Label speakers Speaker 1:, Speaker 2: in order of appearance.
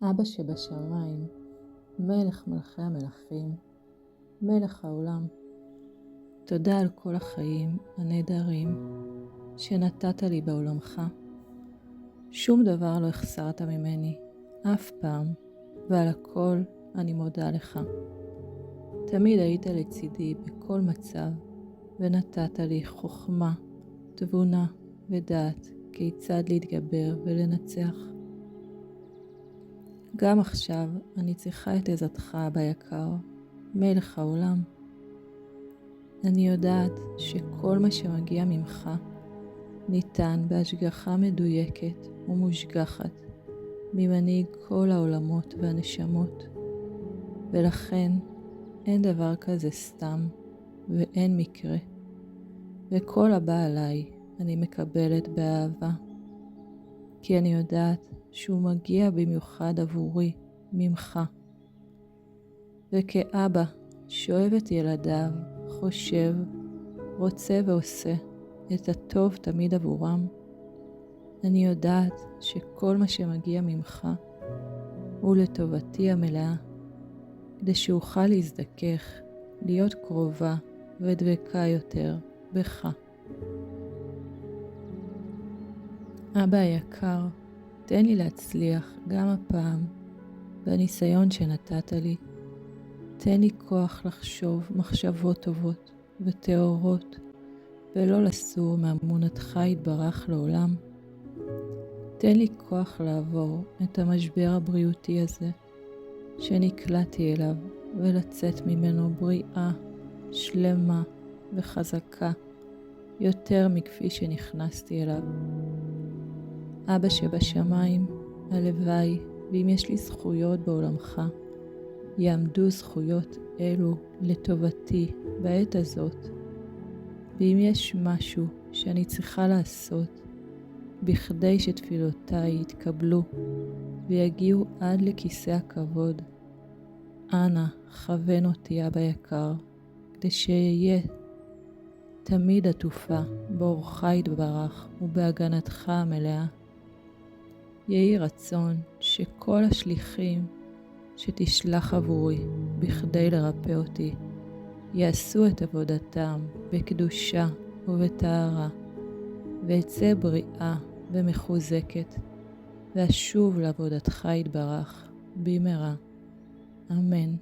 Speaker 1: אבא שבשמיים, מלך מלכי המלכים, מלך העולם, תודה על כל החיים הנהדרים שנתת לי בעולמך. שום דבר לא החסרת ממני, אף פעם, ועל הכל אני מודה לך. תמיד היית לצידי בכל מצב, ונתת לי חוכמה, תבונה ודעת כיצד להתגבר ולנצח. גם עכשיו אני צריכה את עזרתך ביקר, מלך העולם. אני יודעת שכל מה שמגיע ממך ניתן בהשגחה מדויקת ומושגחת ממנהיג כל העולמות והנשמות, ולכן אין דבר כזה סתם ואין מקרה, וכל הבא עליי אני מקבלת באהבה, כי אני יודעת שהוא מגיע במיוחד עבורי ממך. וכאבא שאוהב את ילדיו, חושב, רוצה ועושה את הטוב תמיד עבורם, אני יודעת שכל מה שמגיע ממך הוא לטובתי המלאה, כדי שאוכל להזדכך, להיות קרובה ודבקה יותר בך. אבא היקר, תן לי להצליח גם הפעם בניסיון שנתת לי. תן לי כוח לחשוב מחשבות טובות וטהורות, ולא לסור מאמונתך יתברך לעולם. תן לי כוח לעבור את המשבר הבריאותי הזה שנקלעתי אליו, ולצאת ממנו בריאה, שלמה וחזקה, יותר מכפי שנכנסתי אליו. אבא שבשמיים, הלוואי, ואם יש לי זכויות בעולמך, יעמדו זכויות אלו לטובתי בעת הזאת. ואם יש משהו שאני צריכה לעשות, בכדי שתפילותיי יתקבלו ויגיעו עד לכיסא הכבוד, אנא כוון אותי אבא יקר, כדי שאהיה תמיד עטופה באורך יתברך ובהגנתך המלאה. יהי רצון שכל השליחים שתשלח עבורי בכדי לרפא אותי יעשו את עבודתם בקדושה ובטהרה, ואצא בריאה ומחוזקת, ואשוב לעבודתך יתברך במהרה. אמן.